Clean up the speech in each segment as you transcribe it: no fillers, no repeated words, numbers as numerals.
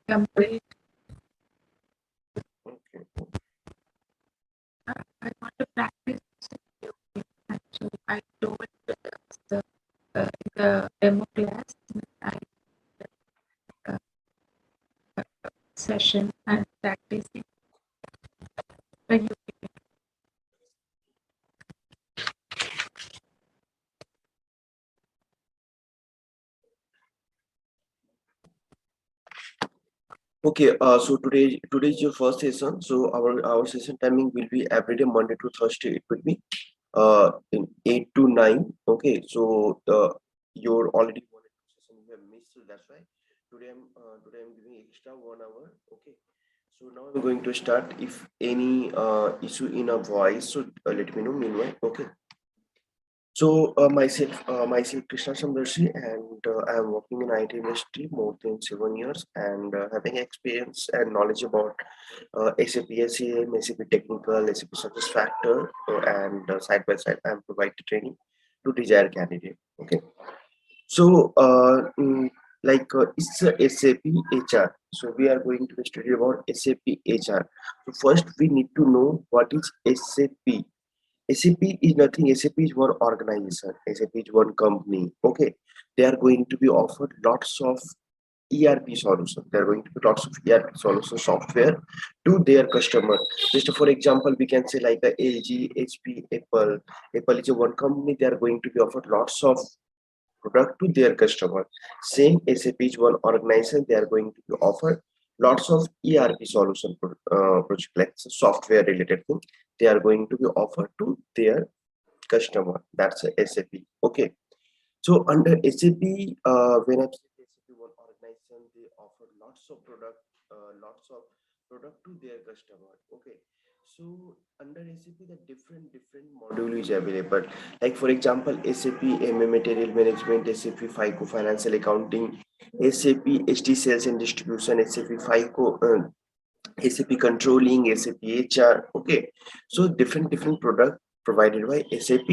complete. Okay. I want to practice actually. I told the the demo class. I uh, session and practicing. When you Okay, so today is your first session. So our session timing will be every day Monday to Thursday. It will be in 8 to 9. Okay, so you're already one or two session you have missed, so that's why today I'm giving extra 1 hour. Okay, so now I'm going to start. If any issue in a voice, so let me know meanwhile. Okay. So myself Krishna Samdarshi, and I am working in IT industry more than 7 years, and having experience and knowledge about SAP SEM, SAP Technical, SAP Success Factor, and side by side I am providing training to desired candidate. Okay, so it's a SAP HR. So we are going to study about SAP HR. So first we need to know what is SAP. SAP is nothing. SAP is one organization. SAP is one company. Okay, they are going to be offered lots of ERP solution. They are going to be lots of ERP solution software to their customer. Just for example, we can say like a LG, HP, Apple. Apple is a one company. They are going to be offered lots of product to their customer. Same SAP is one organization. They are going to be offered lots of ERP solution project like software related thing. They are going to be offered to their customer. That's a SAP. Okay. So under SAP, when I'm saying SAP one organization, they offer lots of product to their customer. Okay. So under SAP, the different module is available. Like for example, SAP MM Material Management, SAP FICO Financial Accounting, SAP SD Sales and Distribution, SAP FICO SAP Controlling, SAP HR. Okay, so different product provided by SAP.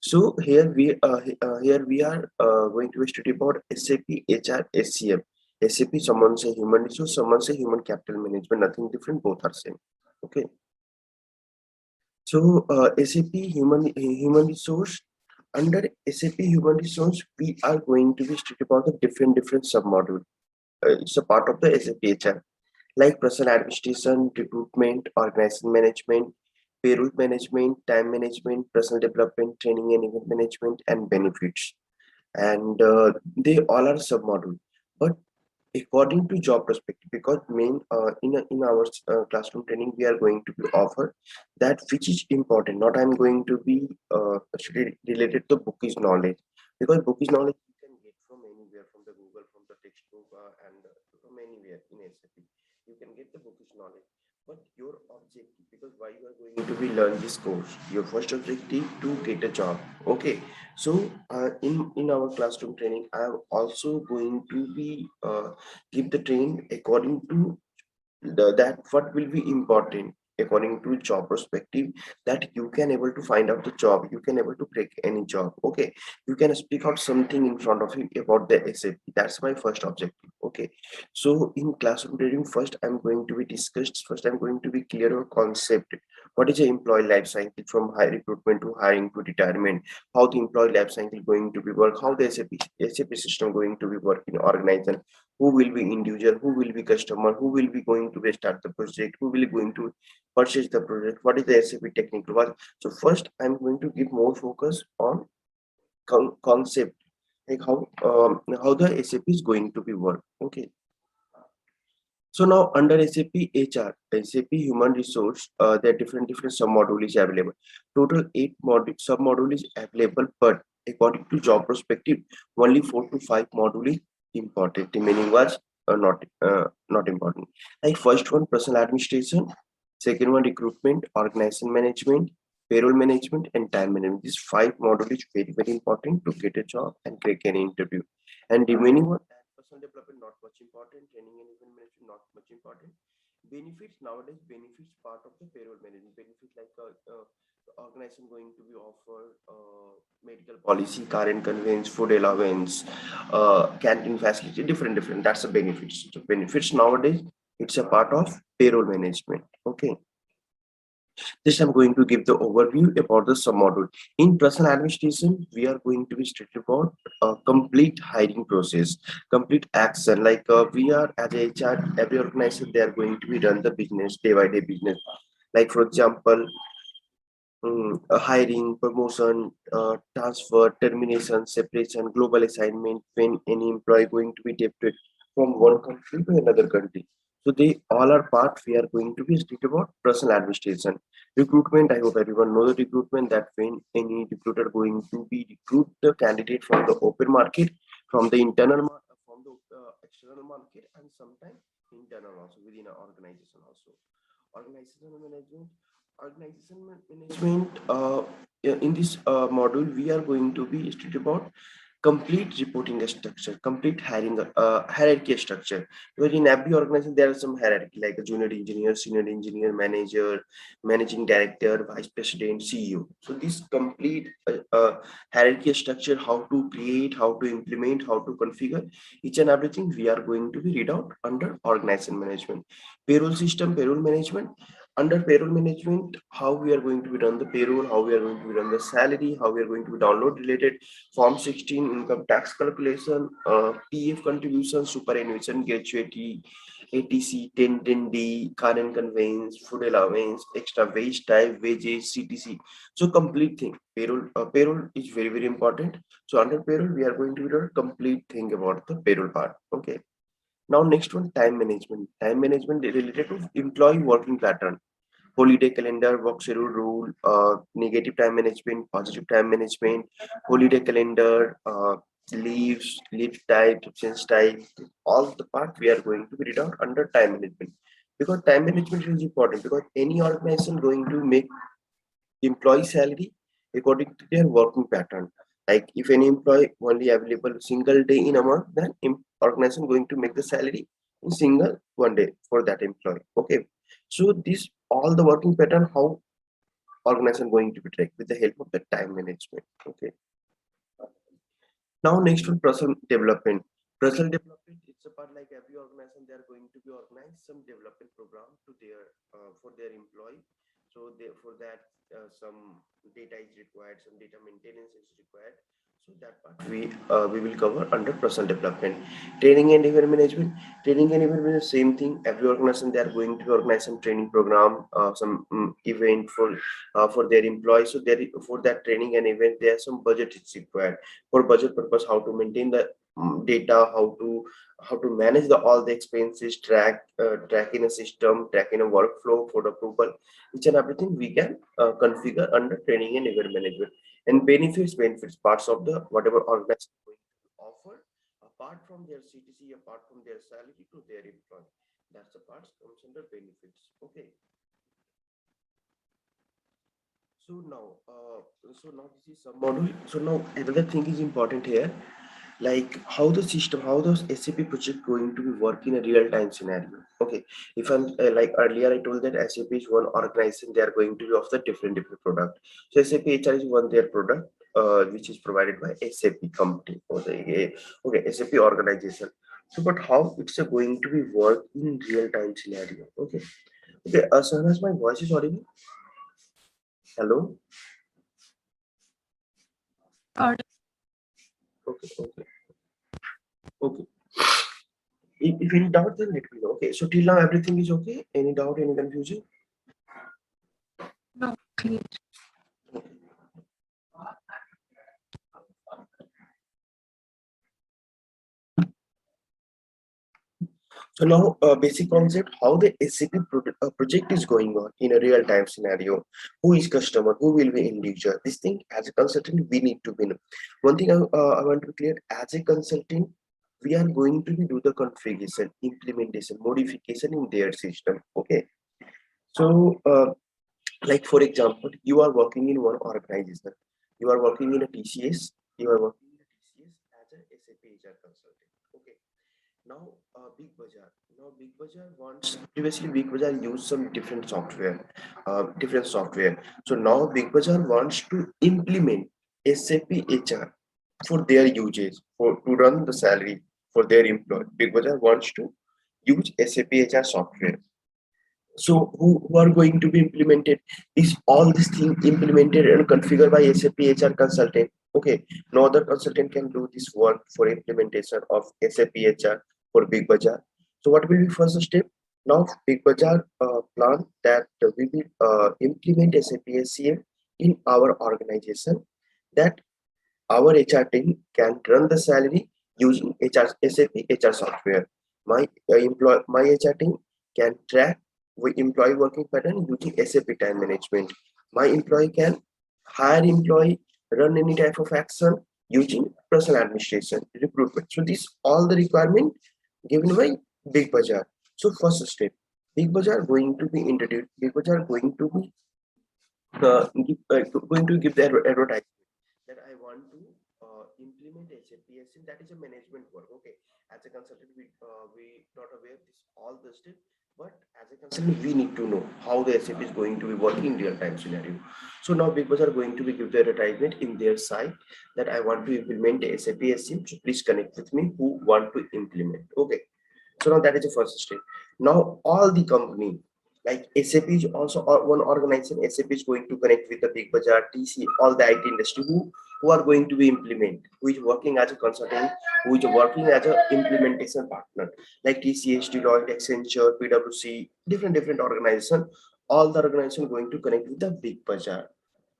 So here we are going to study about SAP HR SCM. SAP, someone say human resource, someone say human capital management. Nothing different, both are same. Okay, so SAP human resource. Under SAP human resource, we are going to be study about the different submodule. It's a part of the SAP HR like personal administration, recruitment, organization management, payroll management, time management, personal development, training and event management, and benefits. And they all are submodule. But according to job perspective, because main in our classroom training, we are going to be offered that which is important. Not I'm going to be actually related to book is knowledge, because book is knowledge you can get from anywhere, from the Google, from the textbook, and from anywhere in SAP. You can get the book is knowledge. But your objective, because why you are going to be learn this course, your first objective to get a job. Okay, so in our classroom training, I am also going to be give the train according to that what will be important according to job perspective, that you can able to find out the job, you can able to break any job. Okay, you can speak out something in front of you about the SAP. That's my first objective. Okay, so in classroom training, first I'm going to be clear on concept. What is the employee life cycle from high recruitment to hiring to retirement? How the employee life cycle going to be work? How the SAP system going to be work in organization? Who will be individual, who will be customer, who will be going to be start the project, who will be going to purchase the project, what is the SAP technical work. So first I'm going to give more focus on concept, like how the SAP is going to be work. Okay, so now under SAP HR, SAP human resource, there are different sub module is available. Total 8 sub module is available, but according to job perspective, only 4 to 5 module is important. The remaining was not important. Like first one, personal administration. Second one, recruitment, organization management, payroll management, and time management. These 5 module is very important to get a job and crack an interview. And remaining one, personal development not much important, training and event management not much important. benefits nowadays, benefits part of the payroll management. Benefits like organization going to be offered medical policy, car and conveyance, food allowance, canteen facility, different. That's the benefits. So benefits nowadays, it's a part of payroll management. Okay. This I'm going to give the overview about the sub-module. In personal administration, we are going to be strict about complete hiring process, complete action. Like we are as a HR, every organization, they are going to be run the business, day by day business. Like for example, hiring, promotion, transfer, termination, separation, global assignment, when any employee going to be deputed from one country to another country. So they all are part. We are going to be strict about personal administration. Recruitment, I hope everyone know the recruitment, that when any recruiter going to be recruit the candidate from the open market, from the internal market, from the external market, and sometimes internal also within an organization also. Organizational management, in this module we are going to be studying about complete reporting structure, complete hiring hierarchy structure. Because in every organization there is some hierarchy, like a junior engineer, senior engineer, manager, managing director, vice president, CEO. So this complete hierarchy structure, how to create, how to implement, how to configure each and everything, we are going to be read out under organization management. Payroll system, payroll management. Under payroll management, how we are going to be run the payroll, how we are going to be run the salary, how we are going to be download related form 16, income tax calculation, PF contribution, superannuation, gratuity, ATC, 1010D, car and conveyance, food allowance, extra wage type, wages, CTC. So complete thing. Payroll is very important. So under payroll, we are going to do a complete thing about the payroll part. Okay. Now next one, time management. Time management related to employee working pattern, holiday calendar, work schedule rule, negative time management, positive time management, holiday calendar, leaves, leave type, absence type, all the part we are going to read out under time management. Because time management is important, because any organization going to make employee salary according to their working pattern. Like if any employee only available single day in a month, then organization going to make the salary in single one day for that employee. Okay. So this all the working pattern, how organization going to be tracked with the help of the time management. Okay. Now next one, personal development. Personal development, it's a part like every organization, they are going to be organized some development program to their for their employee. So they, for that some data is required, some data maintenance is required. So that part we will cover under personal development. Training and event management. Training and event management, same thing. Every organization, they are going to organize some training program, some event for their employees. So there for that training and event, there are some budget is required. For budget purpose, how to maintain the data, how to manage the all the expenses, track in a system, track in a workflow for the approval, each and everything we can configure under training and event management. And benefits parts of the whatever organization is going to offer, apart from their CTC, apart from their salary to their employee, that's the parts comes under benefits. Okay. So now this is some module. So now another thing is important here, like how the system, how the SAP project going to be work in a real-time scenario. Okay, if I'm like earlier I told that SAP is one organization, they are going to be of the different product. So SAP HR is one their product, which is provided by SAP company or the okay SAP organization. So but how it's going to be work in real-time scenario. Okay. Okay, Sahnas, my voice is audible? Hello. Or Okay. Okay. If any doubt, then let me know. Okay, so till now everything is okay. Any doubt, any confusion? no, clear. So now, basic concept, how the SAP project is going on in a real-time scenario. Who is customer? Who will be end user? This thing, as a consultant, we need to be know. One thing I want to be clear, as a consultant, we are going to do the configuration, implementation, modification in their system. Okay. So, like for example, you are working in one organization. You are working in a TCS. You are working in a TCS as a SAP HR consultant. Okay. Now, Big Bazaar. Now, Big Bazaar wants previously Big Bazaar used some different software. So now Big Bazaar wants to implement SAP HR for their usage for to run the salary for their employee. Big Bazaar wants to use SAP HR software. So who are going to be implemented? Is all this thing implemented and configured by SAP HR consultant? Okay, no other consultant can do this work for implementation of SAP HR for Big Bazaar. So what will be first step? Now Big Bazaar plan that we will implement SAP SCM in our organization, that our HR team can run the salary using SAP HR software. My HR team can track employee working pattern using SAP time management. My employee can hire employee, run any type of action using personal administration, recruitment. So this all the requirement given by Big Bazaar. So first step, Big Bazaar going to be introduced. Big Bazaar going to be going to give the advertisement that I want to implement SAP. That is a management work. Okay, as a consultant, we not aware of this all the steps, but as a consultant, we need to know how the SAP is going to be working in real time scenario. So now Big Boss are going to be give the advertisement in their site that I want to implement SAP SCM. So please connect with me who want to implement. Okay, so now that is the first step. Now all the company like SAP is also one organization. SAP is going to connect with the Big Bazaar, TC, all the IT industry who are going to be implement, who is working as a consultant, who is working as a implementation partner, like TCS, Deloitte, Accenture, PwC, different organization. All the organization going to connect with the Big Bazaar.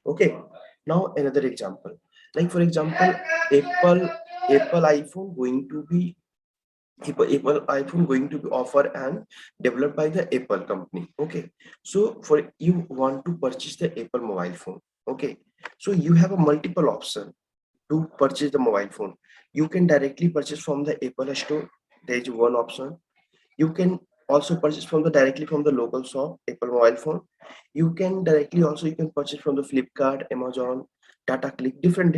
Okay. Now another example, like for example, Apple iPhone going to be Apple iPhone going to be offered and developed by the Apple company. Okay, so for you want to purchase the Apple mobile phone. Okay, so you have a multiple option to purchase the mobile phone. You can directly purchase from the Apple store. There is one option. You can also purchase from the directly from the local shop Apple mobile phone. You can directly also you can purchase from the Flipkart, Amazon, Tata Click, different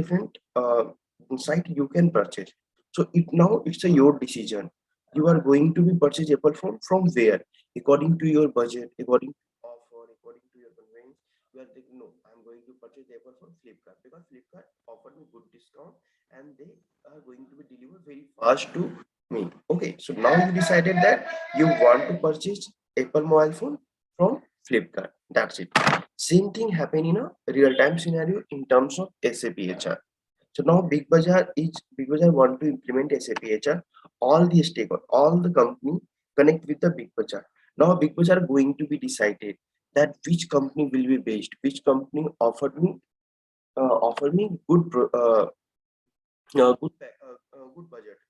site you can purchase. So it now it's a your decision. You are going to be purchase Apple phone from where, according to your budget, according to offer, according to your convenience. You are thinking, no, I'm going to purchase Apple from Flipkart because Flipkart offered me good discount and they are going to be delivered very fast to me. Okay, so now you decided that you want to purchase Apple mobile phone from Flipkart. That's it. Same thing happen in a real-time scenario in terms of SAP HR. So now Big Bazaar want to implement SAP HR. All the stakeholders, all the company connect with the Big Bazaar. Now Big Bazaar going to be decided that which company will be based, which company offer me good budget,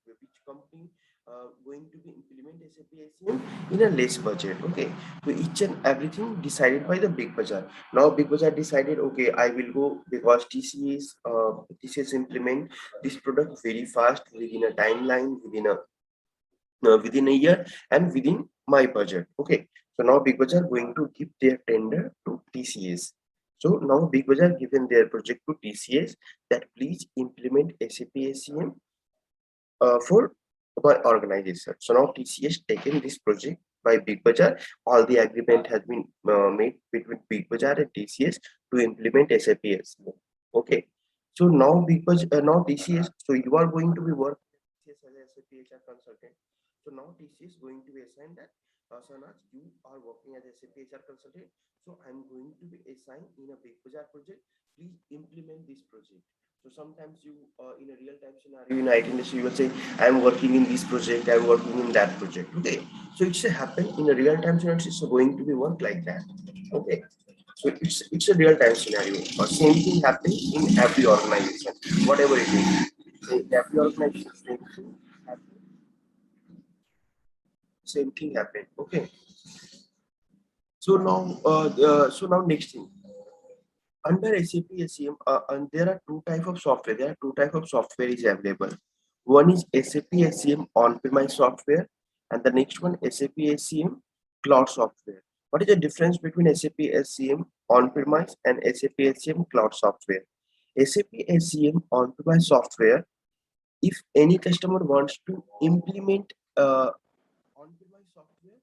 which company going to be implement SAP SCM in a less budget. Okay, so each and everything decided by the Big Bazaar. Now Big Bazaar decided, okay, I will go because TCS implement this product very fast within a timeline, within a year and within my budget. Okay, so now Big Bazaar going to give their tender to TCS. So now Big Bazaar given their project to TCS that please implement SAP SCM for my organization. So now TCS taken this project by Big Bazaar. All the agreement has been made between Big Bazaar and TCS to implement SAP SCM. Okay. So now now TCS. So you are going to be work TCS as a SAP HR consultant. So now TCS going to be assigned that Sanaj, you are working as a SAP HR consultant. So I'm going to be assigned in a Big Bazaar project. Please implement this project. So sometimes you, in a real-time scenario in IT industry, you will say, "I'm working in this project, I'm working in that project." Okay, so it's a happen in a real-time scenario. It's going to be work like that. Okay, so it's a real-time scenario. Same thing happens in every organization, whatever it is. In every organization, same thing happen. Okay, so now next thing. Under SAP SCM, and there are two type of software. There are two type of software is available. One is SAP SCM on-premise software, and the next one SAP SCM cloud software. What is the difference between SAP SCM on-premise and SAP SCM cloud software? SAP SCM on-premise software, if any customer wants to implement on-premise software.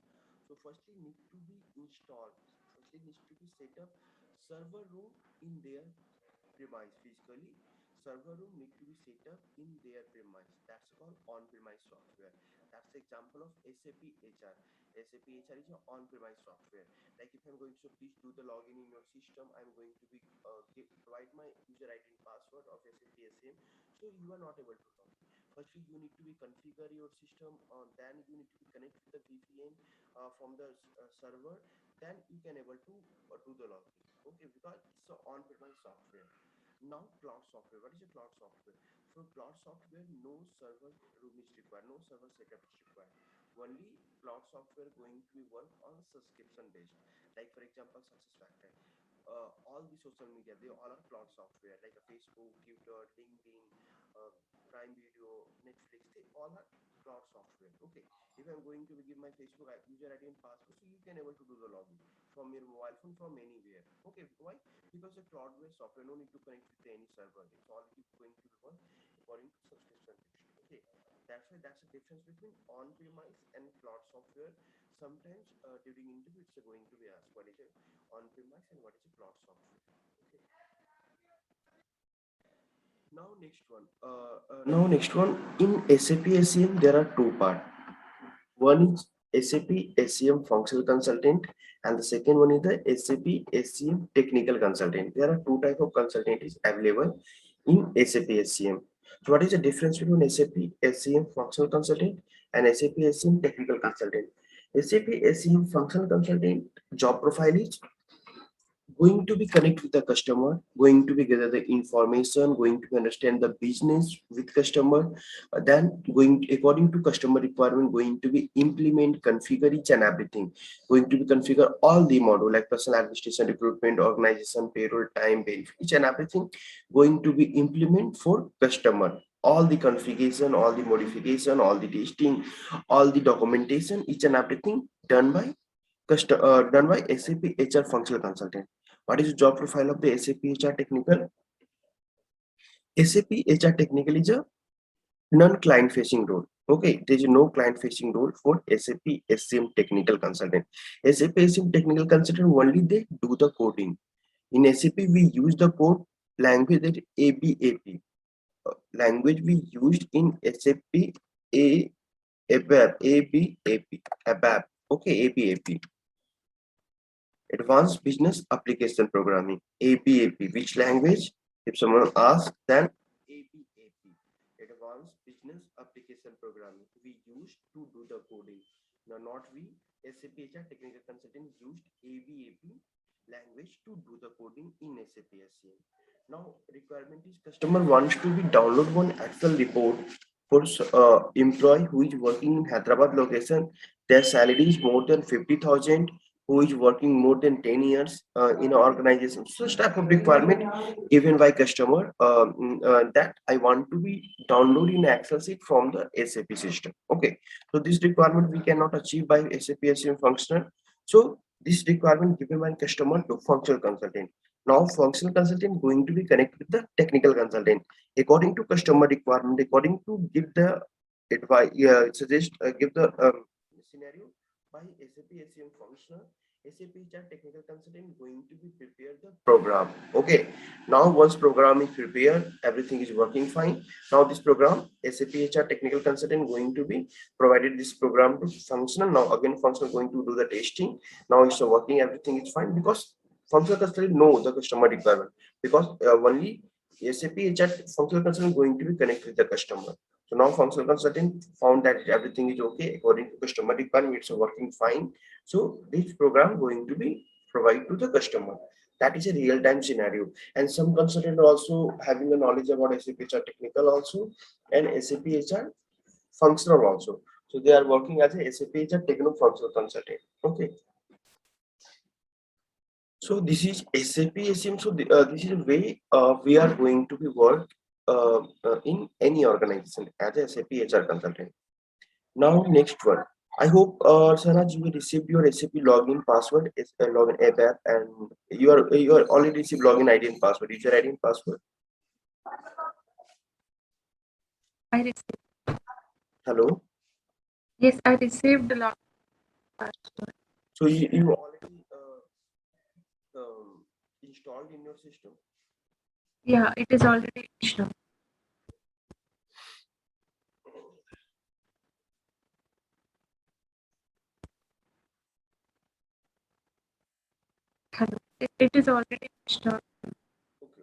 So firstly need to be installed. Firstly needs to be set up server room in their premise physically. Server room need to be set up in their premise. That's called on-premise software. That's the example of SAP HR. SAP HR is an on-premise software. Like if I'm going to please do the login in your system, I'm going to be provide my user ID and password of SAP SM. So you are not able to log in. Firstly, you need to be configure your system. Then you need to be connect with the VPN from the server. Then you can able to do the login. Okay, because it's an on-premise software. Now cloud software. What is a cloud software? For cloud software, no server room is required, no server setup is required. Only cloud software going to be work on subscription based. Like for example, SuccessFactors. All the social media, they all are cloud software like a Facebook, Twitter, LinkedIn, uh, Prime Video, Netflix. They all are cloud software. Okay. If I'm going to give my Facebook user ID and password, so you can able to do the login from your mobile phone from anywhere. Okay. Why? Because the cloud-based software no need to connect with any server. It's already going to be work according to subscription based. Okay. That's why that's the difference between on-premise and cloud software. Sometimes during interview it's going to be asked what is a on-premise and what is a cloud software. Okay. Now next one. In SAP SCM there are two parts. One is SAP SCM functional consultant, and the second one is the SAP SCM technical consultant. There are two type of consultants available in SAP SCM. So what is the difference between SAP SCM functional consultant and SAP SCM technical consultant? SAP SCM functional consultant job profile is going to be connect with the customer, going to be gather the information, going to understand the business with customer, then going according to customer requirement, going to be implement, configure each and everything, going to be configure all the module like personal administration, recruitment, organization, payroll, time, benefit, each and everything going to be implement for customer. All the configuration, all the modification, all the testing, all the documentation, each and everything done by SAP HR functional consultant. What is the job profile of the SAP HR technical? SAP HR technical is a non-client facing role. Okay, there is no client facing role for SAP SCM technical consultant. SAP SCM technical consultant only they do the coding. In SAP we use the code language that ABAP. Language we used in SAP ABAP. Okay, ABAP. Advanced Business Application Programming, ABAP. Which language? If someone asks, then ABAP, Advanced Business Application Programming. We used to do the coding. Now, not we, SAP HR Technical Consultant used ABAP language to do the coding in SAP SCM. Now, requirement is customer wants to be download one Excel report for employee who is working in Hyderabad location. Their salary is more than 50,000, who is working more than 10 years in an organization. So such type of requirement given by customer that I want to be downloading Excel sheet from the SAP system. Okay, so this requirement we cannot achieve by SAP SCM functional. So this requirement given by customer to functional consultant. Now functional consultant going to be connected with the technical consultant according to customer requirement, according to give the advice, suggest, give the scenario by SAP SCM functional. SAP HR technical consultant going to be prepare the program. Okay, now once program is prepared, everything is working fine. Now this program, SAP HR technical consultant going to be provided this program to functional. Now again, functional going to do the testing. Now it's working, everything is fine because functional consultant know the customer requirement because only SAP HR functional consultant going to be connected with the customer. So now functional consultant found that everything is okay according to customer requirement, it's working fine. So this program going to be provided to the customer. That is a real-time scenario. And some consultant also having the knowledge about SAP HR technical also and SAP HR functional also. So they are working as a SAP HR technical functional consultant. Okay. So this is SAP SCM. So this is a way we are going to be work in any organization as a SAP HR consultant. Now next one. I hope Saraj, you will receive your SAP login password, is login app, and you are already received login ID and password. User ID and password. I received. Hello. Yes, I received a lot of parts. So you already installed in your system. Yeah, it is already installed. Hello. It is already installed. Okay.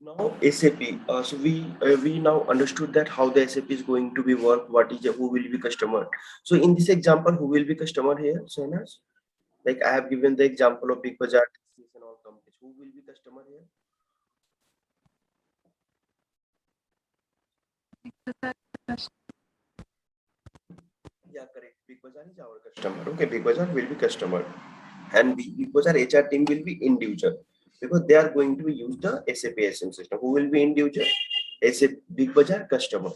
Now SAP. So we now understood that how the SAP is going to be work. What is who will be customer. So in this example, who will be customer here, Sainas? Like I have given the example of Big Bazaar and all companies. Who will be customer here? Yeah, correct. Big Bazaar is our customer. Okay, Big Bazaar will be customer, and Big Bazaar HR team will be individual because they are going to use the SAP SM system. Who will be individual? SAP Big Bazaar customer.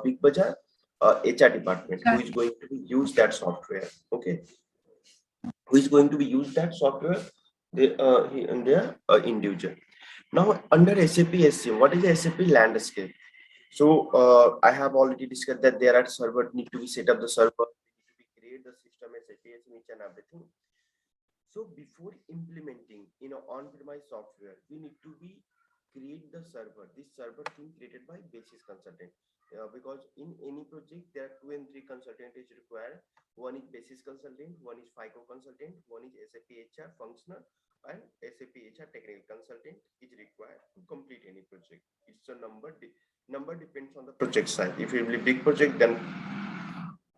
Big Bazaar HR department who is going to be use that software. Okay, who is going to be use that software? They are individual. Now under SAP SM, what is the SAP landscape? So I have already discussed that there are server need to be set up the server, need to be create the system as APS, each and everything. So before implementing on-premise software, we need to be create the server. This server being created by basis consultant. Because in any project there are 2 and 3 consultant is required. One is basis consultant, one is FICO consultant, one is SAP HR functional, and SAP HR technical consultant is required to complete any project. It's a number depends on the project size. If it will be big project, then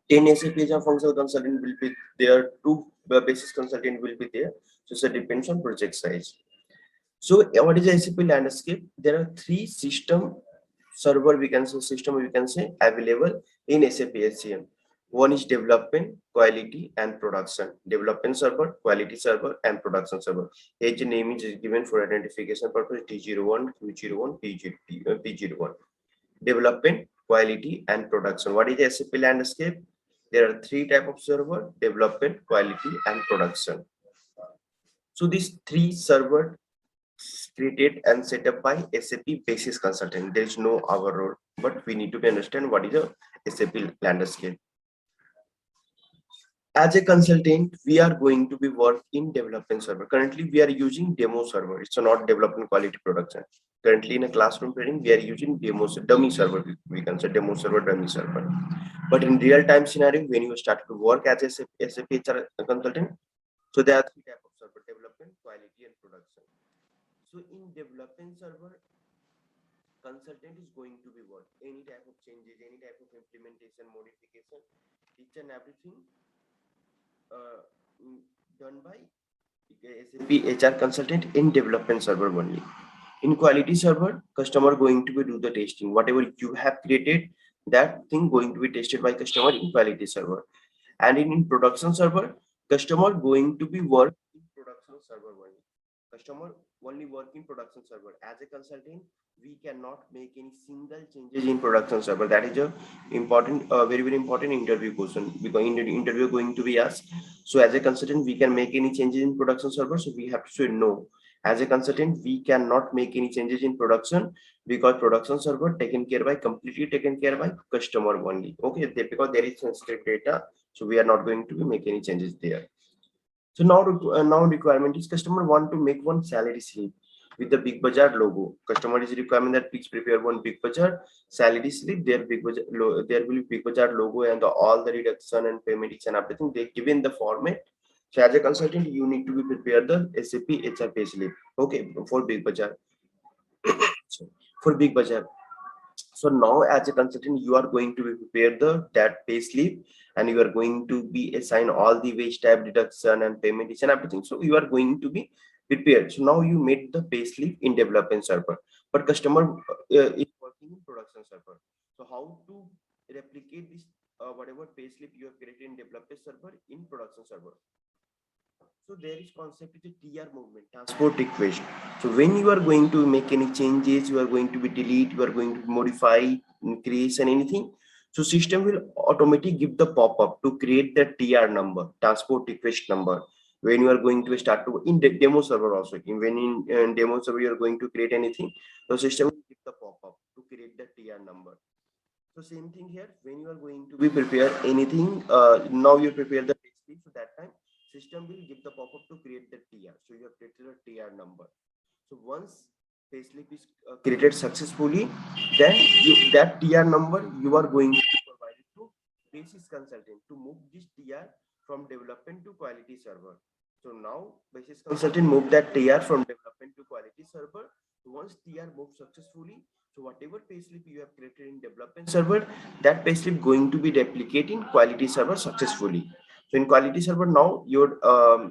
10 SAP HR functional consultant will be there, 2 basis consultant will be there. So it depends on project size. So what is the SAP landscape? There are 3 server we can say system we can say available in SAP HCM. One is development, quality, and production. Development server, quality server, and production server. Each name is given for identification purpose: T01, Q01, P01. Development, quality, and production. What is the SAP landscape? There are 3 type of server: development, quality, and production. So these 3 server created and set up by SAP basis consultant. There is no our role, but we need to understand what is a SAP landscape. As a consultant, we are going to be work in development server. Currently, we are using demo server. It's not development quality production. Currently, in a classroom training, we are using dummy server. We can say demo server, dummy server. But in real time scenario, when you start to work as a SAP HR consultant, so there are 3 types of server: development, quality, and production. So in development server, consultant is going to be what? Any type of changes, any type of implementation, modification, each and everything uh, done by SAP HR consultant in development server only. In quality server, customer going to be do the testing. Whatever you have created, that thing going to be tested by customer in quality server. And in production server, customer going to be work in production server only. Customer only work in production server. As a consultant, we cannot make any single changes in production server. That is a important, very important interview question, because in the interview going to be asked. So as a consultant, we can make any changes in production server. So we have to say no. As a consultant, we cannot make any changes in production because production server completely taken care by customer only. Okay, because there is sensitive data, so we are not going to make any changes there. So now requirement is customer want to make one salary slip with the Big Bazaar logo. Customer is requirement that please prepare one Big Bazaar salary slip. There there will be Big Bazaar logo and all the reduction and payment and everything they given the format. So as a consultant, you need to be prepare the SAP HR pay slip. Okay, for Big Bazaar. So for Big Bazaar. So now as a consultant, you are going to be prepare that pay slip, and you are going to be assign all the wage tab deduction and payment and everything. So you are going to be prepared. So now you made the pay slip in development server, but customer is working in production server. So how to replicate this whatever pay slip you have created in development server in production server? So there is concept is a TR movement, transport request. So when you are going to make any changes, you are going to be delete, you are going to modify, increase and anything. So system will automatically give the pop-up to create the TR number, transport request number. When you are going to start to in the demo server also, when in demo server you are going to create anything, the system will give the pop-up to create the TR number. So same thing here, when you are going to be prepare anything, now you prepare the pastry, so that time system will give the pop-up to create the TR. So you have created a TR number. So once payslip is created successfully, then that TR number you are going to provide it to basis consultant to move this TR from development to quality server. So now basis consultant move that TR from development to quality server. Once TR moves successfully, so whatever payslip you have created in development server, that payslip going to be replicated in quality server successfully. So in quality server now your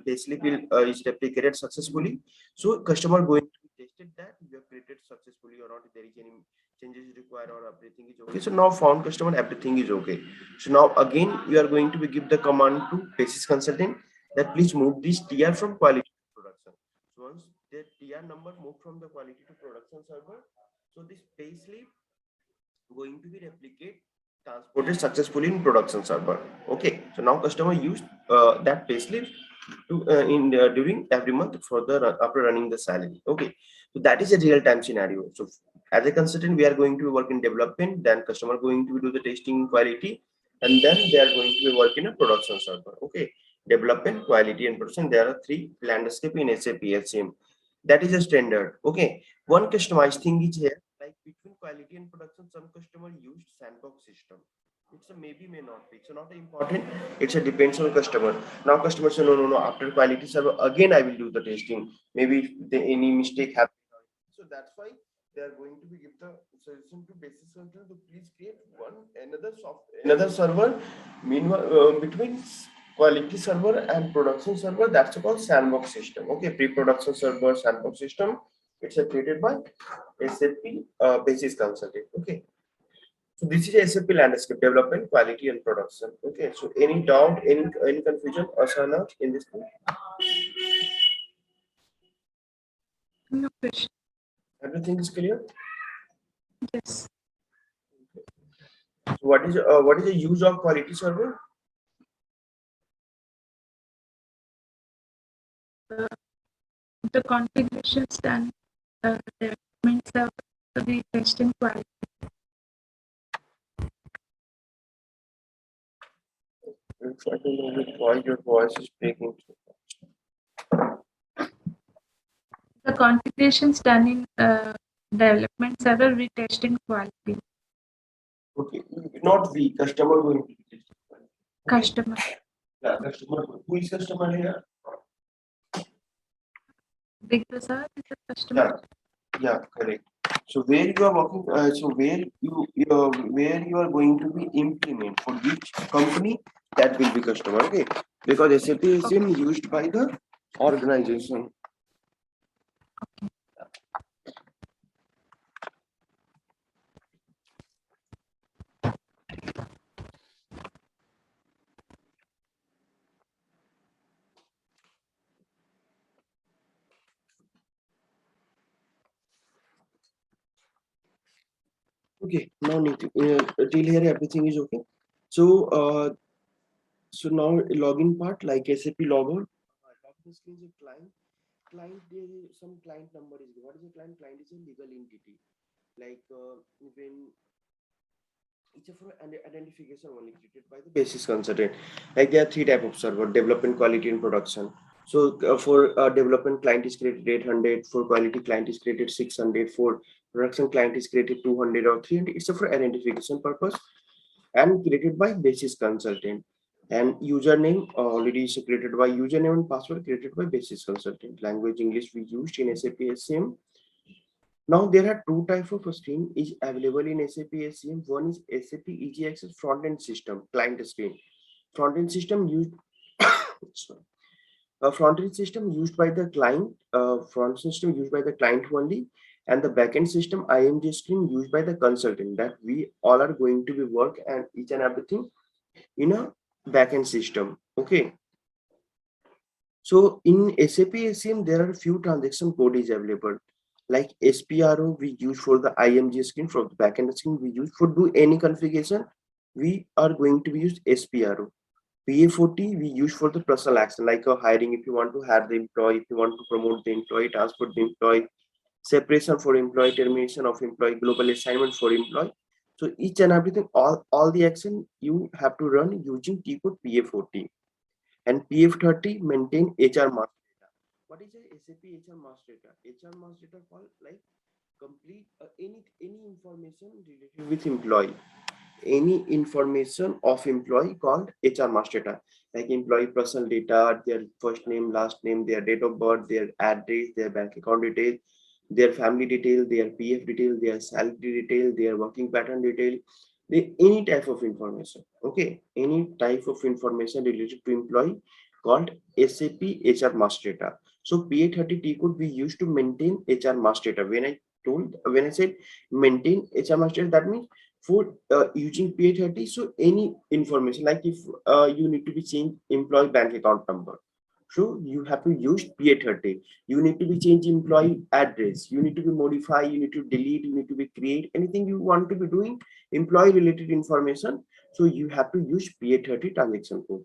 payslip will is replicated successfully. So customer going to be tested that you have created successfully or not. If there is any changes required or everything is okay. So now found customer everything is okay. So now again you are going to be give the command to basis consultant that please move this TR from quality to production. So once the TR number move from the quality to production server, so this payslip going to be replicate transported successfully in production server. Okay, so now customer used that payslip to in during every month for the after running the salary. Okay, so that is a real time scenario. So as a consultant, we are going to work in development, then customer going to do the testing quality, and then they are going to be work in a production server. Okay, development, quality, and production. There are three landscape in SAP HCM. That is a standard. Okay, one customized thing is here, like between quality and production, some customer used sandbox system. It's a maybe, may not be. It's not important. It's a depends on customer. Now customer say no. After quality server again, I will do the testing. Maybe if any mistake happen. So that's why they are going to be give the solution to basis control to please create another server. Meanwhile, between quality server and production server, that's called sandbox system. Okay, pre-production server, sandbox system. It's created by SAP basis consulting. Okay, so this is SAP landscape development, quality and production. Okay, so any doubt, any confusion, Asana, in this thing? No question. Everything is clear. Yes. So what is the use of quality server? The configurations done, the development server, the testing quality. I don't know why your voice is breaking. The configurations done in development server, we testing quality. Okay, not we, customer going to be testing. Okay. Customer. Yeah, customer. Who is customer here? Big Bazaar is a customer. Yeah, correct. So where you are working, so where you are going to be implement for which company, that will be customer. Okay, because SAP is used by the organization. Okay, now need to, till here everything is okay. So so now login part like SAP logon. Login screen is a client. Client there is some client number is what is a client? Client is a legal entity. Like when it's a for an identification only created by the basis consultant. Like there are three type of server: development, quality, and production. So for development client is created 800, for quality client is created 600, for production client is created 200 or 300. It's a for identification purpose and created by basis consultant. And username already is created by username and password created by basis consultant. Language English we used in SAP SCM. Now there are two types of screen is available in SAP SCM. One is SAP Easy Access front-end system, client screen. Front-end system used sorry. A front-end system used by the client, front system used by the client only, and the backend system IMG screen used by the consultant. That we all are going to be work and each and everything in a backend system. Okay. So in SAP SCM, there are few transaction code is available. Like SPRO we use for the IMG screen, for the backend screen we use for do any configuration. We are going to be use SPRO. PA40 we use for the personal action like a hiring, if you want to hire the employee, if you want to promote the employee, transfer the employee, separation for employee, termination of employee, global assignment for employee. So each and everything, all the action you have to run using T code PA40. And PF30 maintain HR master data. What is a SAP HR master data? HR master data called like complete any information related with employee, any information of employee called HR master data, like employee personal data, their first name, last name, their date of birth, their address, their bank account detail, their family detail, their PF detail, their salary detail, their working pattern detail, any type of information. Okay, any type of information related to employee called SAP HR master data. So PA30 code we used to maintain HR master data. When I said maintain HR master data, that means for using PA30, so any information like if you need to be change employee bank account number, so you have to use PA30. You need to be change employee address, you need to be modify, you need to delete, you need to be create anything you want to be doing employee related information, so you have to use PA30 transaction code.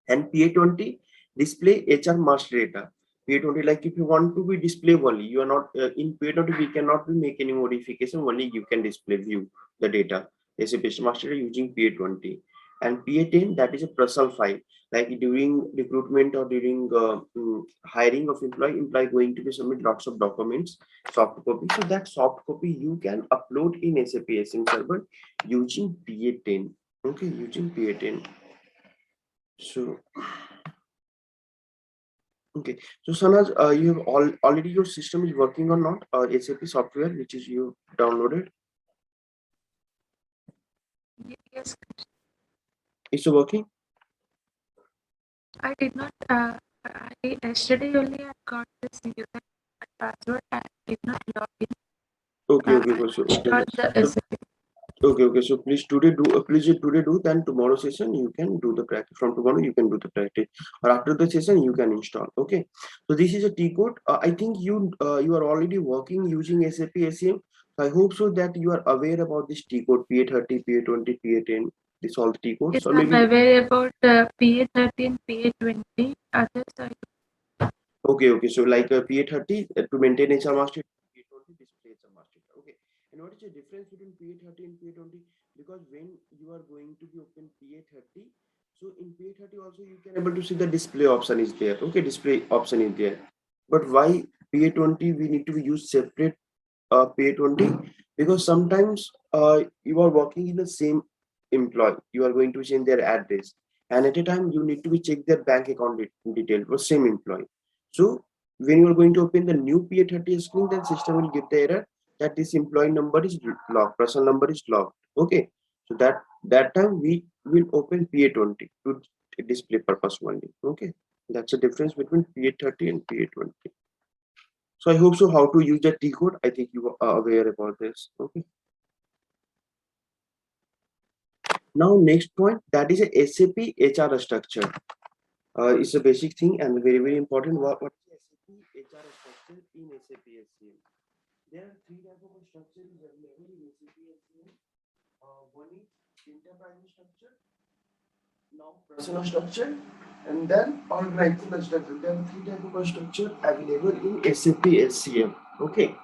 And PA20 display HR master data. PA20 like if you want to be display only, you are not in PA20 we cannot be make any modification, only you can display view the data SAP master data using PA20. And PA10 that is a personal file, like during recruitment or during hiring of employee going to be submit lots of documents, soft copy, so that soft copy you can upload in SAP SCM server using PA10. Okay, using PA10. So okay, so Sanaz, you have already your system is working or not? SAP software which is you downloaded, Yes, is it working? I did not. Yesterday only I got this user password. I did not log in. Okay, okay, I so installed the so SAP. okay. So please today do, then tomorrow session you can do the practice. From tomorrow you can do the practice, or after the session you can install. Okay. So this is a T code. I think you are already working using SAP SCM. I hope so that you are aware about this T code PA30, PA20, PA10. This all the T codes, Yes, or I'm maybe aware about PA30 and PA20. Others are okay. So like PA30 to maintain HR master, PA20 display HR master. Okay. And what is the difference between PA30 and PA20? Because when you are going to be open PA30, so in PA30 also you can able to see the display option is there. Okay, display option is there. But why PA20 we need to use separate PA20? Because sometimes you are working in the same employee, you are going to change their address, and at a time you need to be check their bank account detail for same employee. So when you are going to open the new PA30 screen, then system will give the error that this employee number is locked, personal number is locked. Okay, so that time we will open PA20 to display purpose only. Okay, that's the difference between PA30 and PA20. So I hope so how to use that T code. I think you are aware about this. Okay. Now next point, that is a SAP HR structure. It's a basic thing and very important. What is SAP HR structure in SAP SCM? There are three types of structures available in SAP SCM. One is enterprise structure, now personal structure, and then organizational structure. There are three types of structure available in SAP SCM. Okay.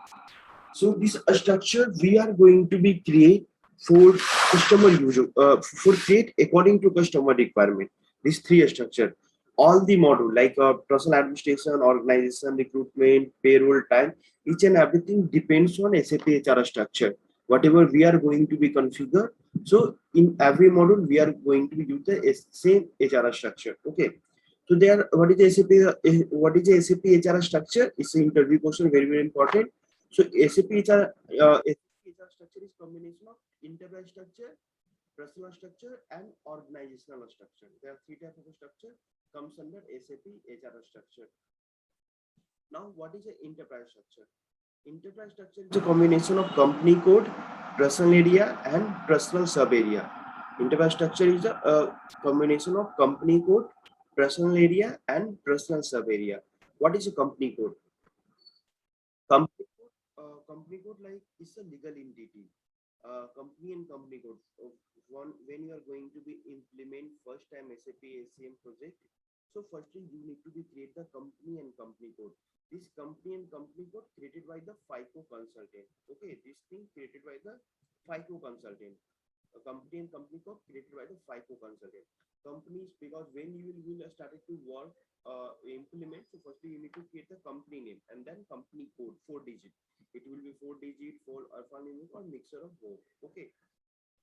So this structure we are going to be create for customer user, for create according to customer requirement. These three structure, all the module like personal administration, organization, recruitment, payroll, time, each and everything depends on SAP HR structure. Whatever we are going to be configure, so in every module we are going to use the same HR structure. Okay. So there, what is the SAP? What is the SAP HR structure? It's an interview question, very important. So SAP HR structure is combination of enterprise structure, personal structure, and organizational structure. There are three types of structure comes under SAP HR structure. Now, what is an enterprise structure? Enterprise structure is a combination of company code, personal area, and personal sub area. Enterprise structure is a combination of company code, personal area, and personal sub area. What is a company code? Company code like is a legal entity. Company and company code. One when you are going to be implement first time SAP ACM project. So firstly you need to be create the company and company code. This company and company code created by the FICO consultant. Okay, this thing created by the FICO consultant. A company and company code created by the FICO consultant. Companies, because when you will started to work implement, so firstly you need to create the company name and then company code 4 digit. It will be 4 digit, 4 alphanumeric or mixture of both. Okay,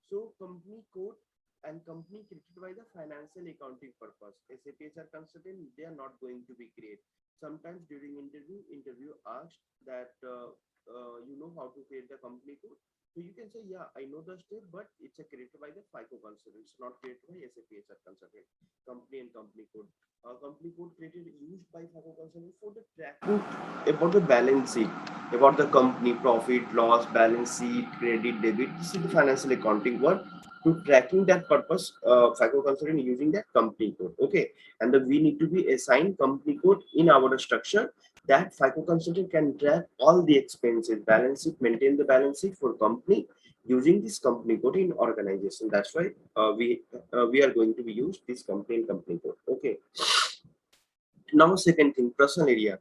so company code and company created by the financial accounting purpose. SAP HR consultant, they are not going to be create. Sometimes during interview asked that you know how to create the company code. So you can say, yeah, I know the step, but it's a created by the FICO consultant. It's not created by SAP HR consultant. Company and company code. Company code created used by FICO consultant for the tracking about the balance sheet, about the company profit, loss, balance sheet, credit, debit. This is the financial accounting work. To tracking that purpose, FICO consultant using that company code. Okay, and we need to be assigned company code in our structure that FICO consultant can track all the expenses, balance sheet, maintain the balance sheet for company using this company code in organization. That's why we are going to be used this company and company code. Okay. Now second thing, personal area.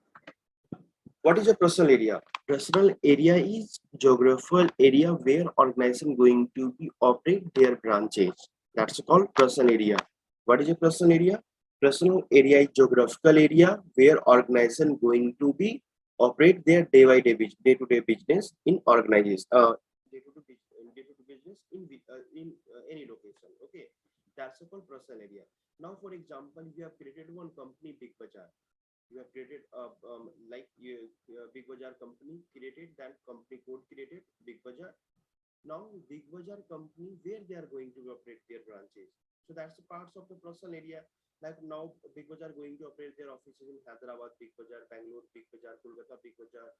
What is a personal area? Personal area is geographical area where organization going to be operate their branches. That's called personal area. What is a personal area? Personal area is geographical area where organization going to be operate their day-to-day business in organization. Day-to-day business in any location. Okay, that's called personal area. Now, for example, you have created one company, Big Bazaar. You have created Big Bazaar company created, that company code created Big Bazaar. Now Big Bazaar company where they are going to operate their branches. So that's the parts of the personal area. Like now Big Bazaar going to operate their offices in Hyderabad, Big Bazaar, Bangalore, Big Bazaar, Kolkata, Big Bazaar,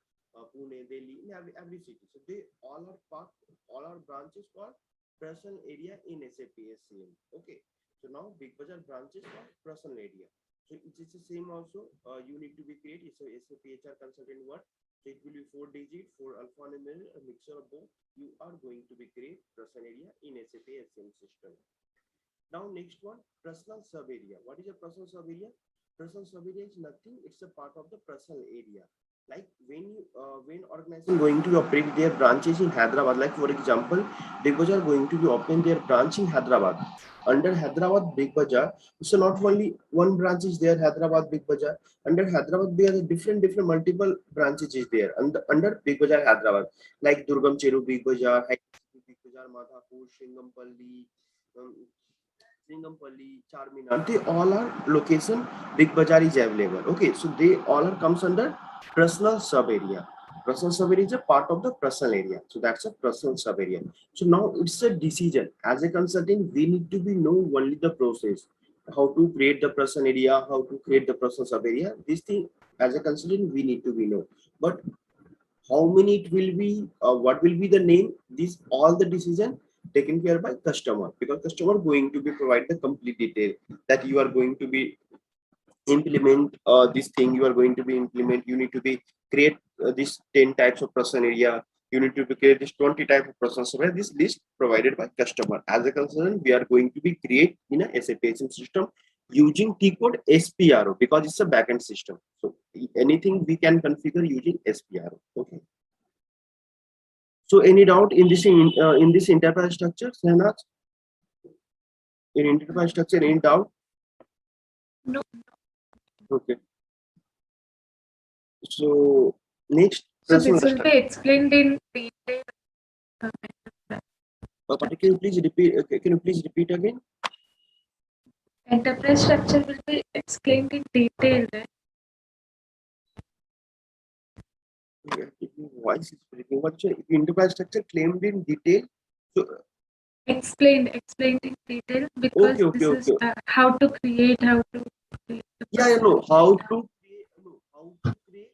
Pune, Delhi, in every city. So they all are branches called personal area in SAP SCM. Okay. So now Big Bazaar branches are personal area. So it is the same also. You need to be created. So SAP HR consultant work. So it will be 4 digit, 4 alphanumeric, a mixture of both. You are going to be create personal area in SAP SCM system. Now next one, personal sub area. What is a personal sub area? Personal sub area is nothing. It's a part of the personal area. Like when organization going to operate their branches in Hyderabad, like for example, Big Bazaar going to be open their branch in Hyderabad. Under Hyderabad Big Bazaar, so not only one branch is there, Hyderabad Big Bazaar. Under Hyderabad, there are different multiple branches is there. Under Big Bazaar Hyderabad, like Durgam Cheru Big Bazaar, Big Bazaar, Madhapur, Singampalli, Charminar, they all are location Big Bazaar is available. Okay, so they all are comes under personal sub area. Personal sub area is a part of the personal area. So that's a personal sub area. So now it's a decision. As a consultant, we need to be know only the process, how to create the personal area, how to create the personal sub area. This thing as a consultant we need to be know. But how many it will be, what will be the name, this all the decision taken care by customer, because customer going to be provide the complete detail that you are going to be implement this thing, you are going to be implement, you need to be create this 10 types of person area, you need to be create this 20 type of person area. This list provided by customer. As a consultant, we are going to be create in a SAP system using T code SPRO because it's a backend system. So anything we can configure using SPRO. Okay. So any doubt in this enterprise structure, Sahnaz? In enterprise structure, any doubt? No. Okay. So next, So this will be explained in detail. Can you please repeat? Can you please repeat again? Enterprise structure will be explained in detail, right? Yeah, your voice is breaking. What's your enterprise structure claimed in detail? So, Explained in detail because okay, okay, this is okay. how to create the Yeah, I know personality. how to create. No, how to create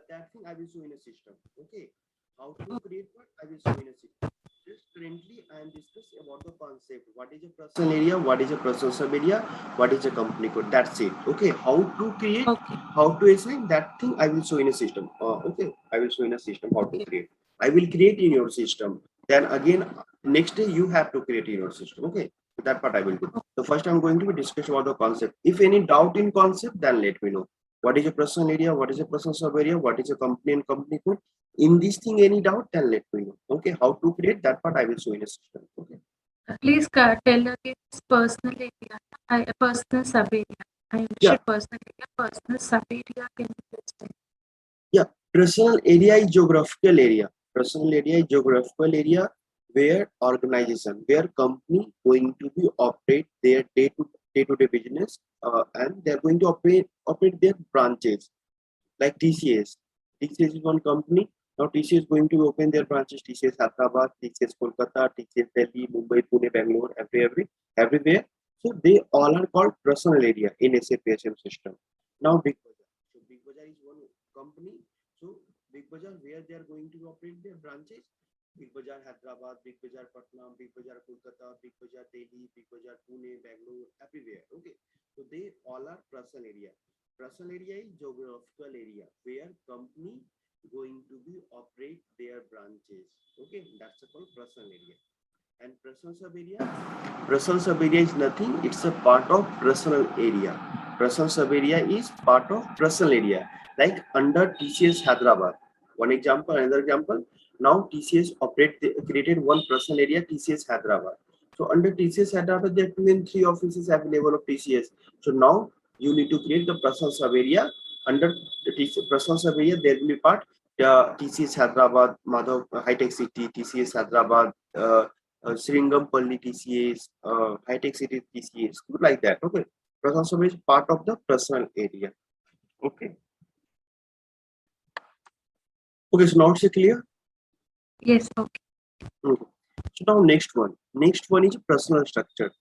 that thing. I will show in a system. Okay, how to create what I will show in a system. Just currently, I am discussing about the concept. What is a personal area? What is a personal sub area? What is a company code? That's it. Okay, how to create, Okay, how to assign that thing. I will show in a system. Okay, I will show in a system how to okay. create. I will create in your system. Then again, next day you have to create in your system. Okay, that part I will do. So first I'm going to be discuss about the concept. If any doubt in concept, then let me know. What is a personal area? What is a personal sub area? What is a company and company code? In this thing, any doubt, then let me know. Okay, how to create that part I will show in a system. Okay. Please tell again this personal area, personal sub area. I Yeah, mentioned personal area, personal sub area. Can you explain? yeah. Personal area is geographical area. Personal area is geographical area where organization, where company going to be operate their day to day business, and they're going to operate their branches like TCS. TCS is one company. Now TCS is going to open their branches. TCS Hyderabad, TCS Kolkata, TCS Delhi, Mumbai, Pune, Bangalore, everywhere. So they all are called personal area in SAP SM system. Now Big Bazaar. So Big Bazaar is one company. So Big Bazaar where they are going to operate their branches. Big Bazaar Hyderabad, Big Bazaar Patna, Big Bazaar Kolkata, Big Bazaar Delhi, Big Bazaar Pune, Bangalore, everywhere. Okay. So they all are personal area. Personal area is geographical area where company going to be operate their branches. Okay, that's called personal area. And personal sub area. Personal sub area is nothing. It's a part of personal area. Personal sub area is part of personal area. Like under TCS Hyderabad. One example, another example. Now TCS created one personal area, TCS Hyderabad. So under TCS Hyderabad, there are 2 and 3 offices available of TCS. So now you need to create the personal sub area. Under the TCS personal sub area, there will be part TCS Hyderabad, Madhav High Tech City, TCS Hyderabad, Sringampalli TCS, High Tech City TCS, like that. Okay, personal sub is part of the personal area. Okay. Okay, so now it's clear. Yes, okay. Mhm. So now next one. Next one is personal structure.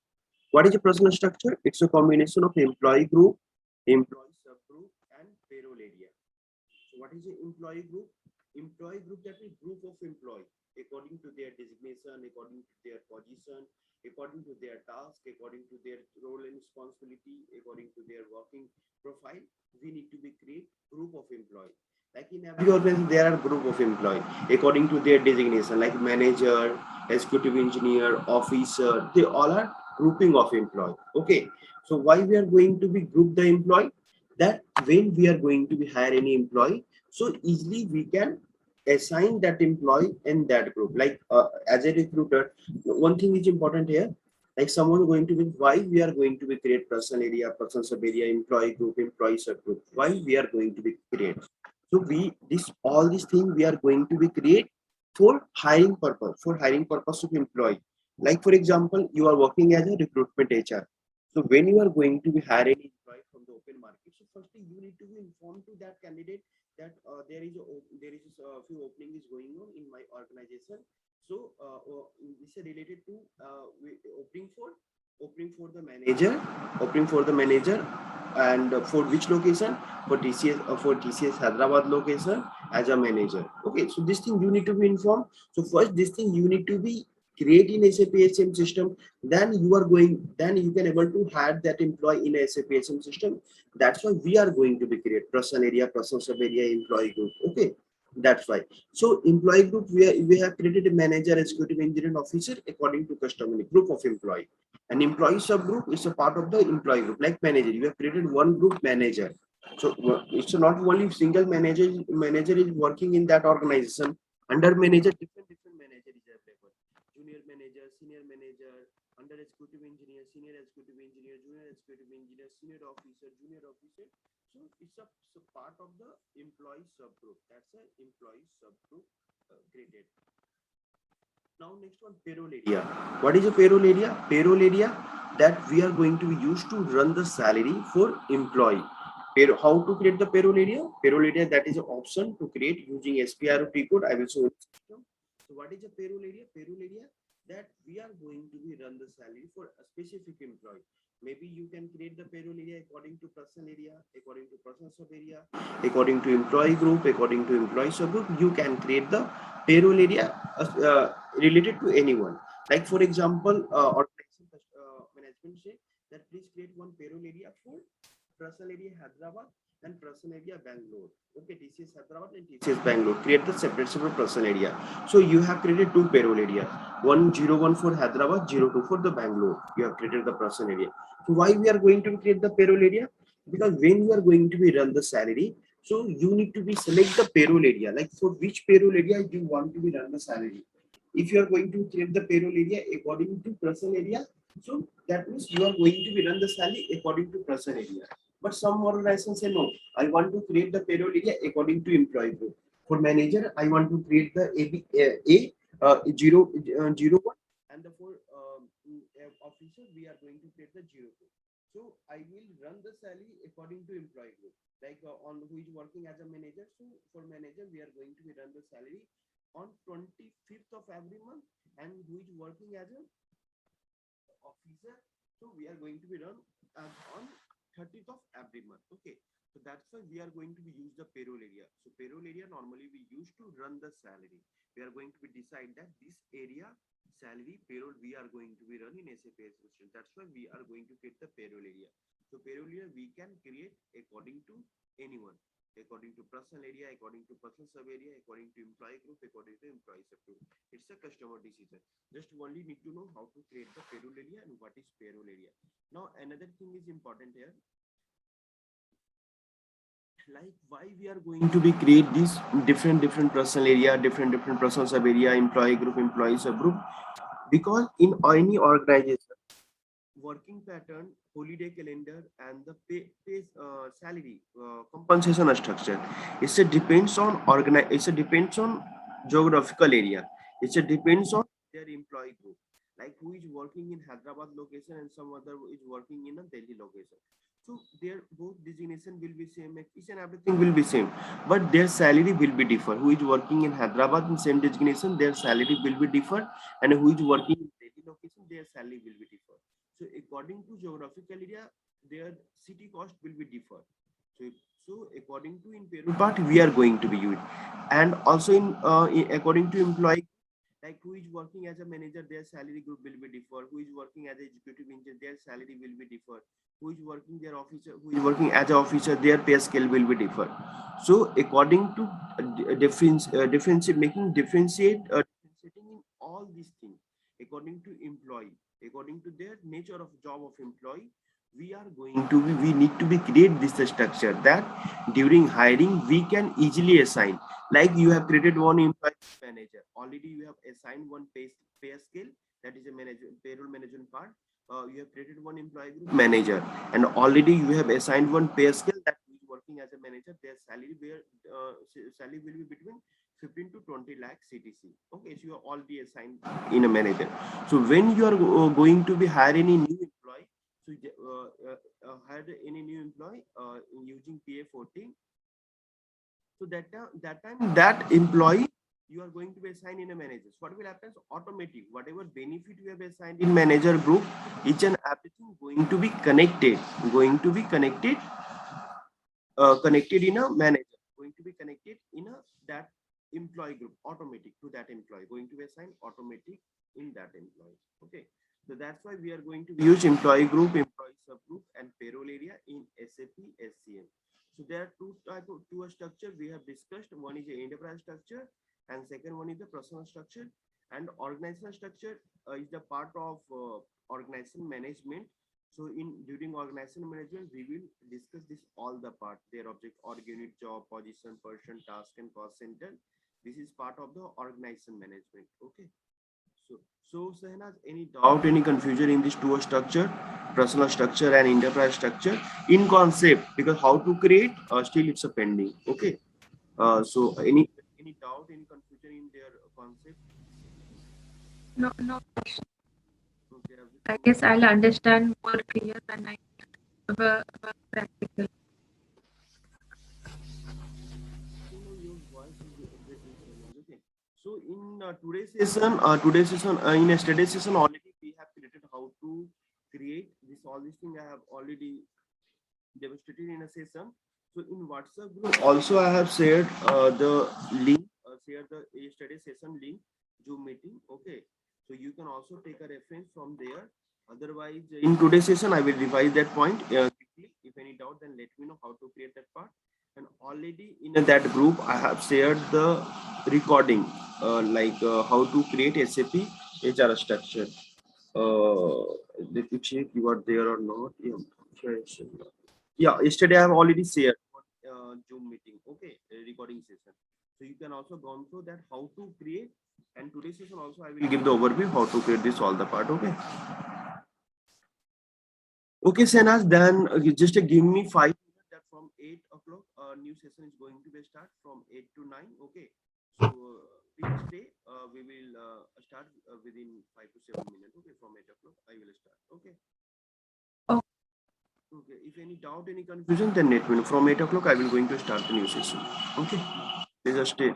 What is a personal structure? It's a combination of employee group, employee subgroup, and payroll area. So what is an employee group? Employee group, that is group of employee according to their designation, according to their position, according to their task, according to their role and responsibility, according to their working profile. We need to be create group of employee. Like in every organization, there are group of employee according to their designation, like manager, executive engineer, officer. They all are grouping of employee. Okay. So why we are going to be group the employee? That when we are going to be hire any employee, so easily we can assign that employee in that group. Like as a recruiter, one thing is important here. Like someone going to be, why we are going to be create personal area, person sub area, employee group, employee subgroup. Why we are going to be create? So we this all these things we are going to be create for hiring purpose, for hiring purpose of employee. Like for example, you are working as a recruitment HR. So when you are going to be hiring employee from the open market, so firstly you need to be informed to that candidate that there is a few opening is going on in my organization. So this is related to opening for the manager, opening for the manager, and for which location? For TCS Hyderabad location as a manager. Okay, so this thing you need to be informed. So first, this thing you need to be create in SAP SM system. Then you can able to hire that employee in a SAP SM system. That's why we are going to be create personal area, personal sub area, employee group. Okay, that's why. So employee group, we have created a manager, executive engineer, and officer according to customer group of employee. An employee subgroup is a part of the employee group, like manager. You have created one group manager. So it's not only single manager is working in that organization. Under manager, different manager is available. Junior manager, senior manager, under executive engineer, senior executive engineer, junior executive engineer, senior officer, junior officer. So it's a part of the employee subgroup. That's an employee subgroup created. Now next one, payroll area. What is a payroll area? Payroll area that we are going to use to run the salary for employee. How to create the payroll area? Payroll area, that is an option to create using SPRO T code. I will show you. So what is a payroll area? Payroll area, that we are going to be run the salary for a specific employee. Maybe you can create the payroll area according to personal area, according to personal sub area, according to employee group, according to employee subgroup. You can create the payroll area related to anyone. Like for example, organization management say that please create one payroll area for personal area Hyderabad and personal area Bangalore. Okay, TCS Hyderabad and TCS Bangalore. Create the separate personal area. So you have created two payroll areas. 101 for Hyderabad, 02 for the Bangalore. You have created the personal area. So why we are going to create the payroll area? Because when you are going to be run the salary, so you need to be select the payroll area. Like for which payroll area you want to be run the salary. If you are going to create the payroll area according to personal area, so that means you are going to be run the salary according to personal area. But some organizations say no, I want to create the payroll area according to employee group. For manager, I want to create the zero one, and the for officer we are going to create the 02. So I will run the salary according to employee group. Like on who is working as a manager. So for manager, we are going to be run the salary on 25th of every month, and who is working as a officer, so we are going to be run on 30th of every month. Okay, so that's why we are going to be use the payroll area. So payroll area normally we use to run the salary. We are going to be decide that this area salary payroll we are going to be run in SAP system. That's why we are going to create the payroll area. So payroll area we can create according to anyone, according to personal area, according to personal sub area, according to employee group, according to employee subgroup. It's a customer decision. Just only need to know how to create the payroll area and what is payroll area. Now another thing is important here, like why we are going to be create this different personal area, different personal sub area, employee group, employee subgroup. Because in any organization, working pattern, holiday calendar, and the salary compensation structure, it's a depends on it's a depends on geographical area. It's a depends on their employee group, like who is working in Hyderabad location and some other is working in a Delhi location. So their both designation will be same, each and everything will be same, but their salary will be different. Who is working in Hyderabad in same designation, their salary will be different, and who is working in Delhi location, their salary will be different. So according to geographical area, their city cost will be different. So according to in payroll part, we are going to be used, and also according to employee, like who is working as a manager, their salary group will be different. Who is working as a executive engineer, their salary will be different. Who is working their officer, who is working as an officer, their pay scale will be different. So according to differentiating in all these things, according to employee, according to their nature of job of employee, we need to be create this structure that during hiring we can easily assign. Like you have created one employee manager, already you have assigned one pay scale, that is a manager payroll management part. You have created one employee group manager, and already you have assigned one pay scale that is working as a manager. Their salary will be between 15 to 20 lakh CTC. Okay, so you are already assigned in a manager. So when you are going to be hire any new employee, so hire any new employee using PA14. So that time that employee you are going to be assigned in a manager. So what will happen? So automatic, whatever benefit you have assigned in manager group, each and everything going to be connected connected in a manager, going to be connected in a that employee group, automatic to that employee, going to be assigned automatic in that employee. Okay, so that's why we are going to use employee group, employee subgroup, and payroll area in SAP SCM. So there are two structure we have discussed. One is the enterprise structure, and second one is the personal structure. And organizational structure is the part of organization management. So in during organization management, we will discuss this all the part, their object, org unit, job, position, person, task, and cost center. This is part of the organization management. Okay. So Sahnaz, any doubt, any confusion in this two structure, personal structure and enterprise structure in concept? Because how to create, still it's a pending. Okay. So any doubt, any confusion in their concept? No. Okay, I guess I'll understand more clear when I practical. So in today's session, in yesterday's session already we have created how to create this all these thing I have already demonstrated in a session. So in WhatsApp group also I have shared the link, share the yesterday session link, Zoom meeting. Okay, so you can also take a reference from there. Otherwise, in today's session I will revise that point quickly. If any doubt, then let me know how to create that part. And already in that group I have shared the recording, how to create SAP HR structure. Let me check you are there or not. Yeah, yesterday I have already shared Zoom meeting, okay, a recording session. So you can also go through that how to create, and today's session also I will give the overview how to create this all the part, okay. Okay, Senas, then just give me 5 minutes that from 8 o'clock, new session is going to be start from 8 to 9, okay. So please stay, we will start within 5 to 7 minutes, okay, from 8 o'clock I will start, okay. Oh. Okay, if any doubt, any confusion, then let me know. From 8 o'clock, I will going to start the new session. Okay, please just stay.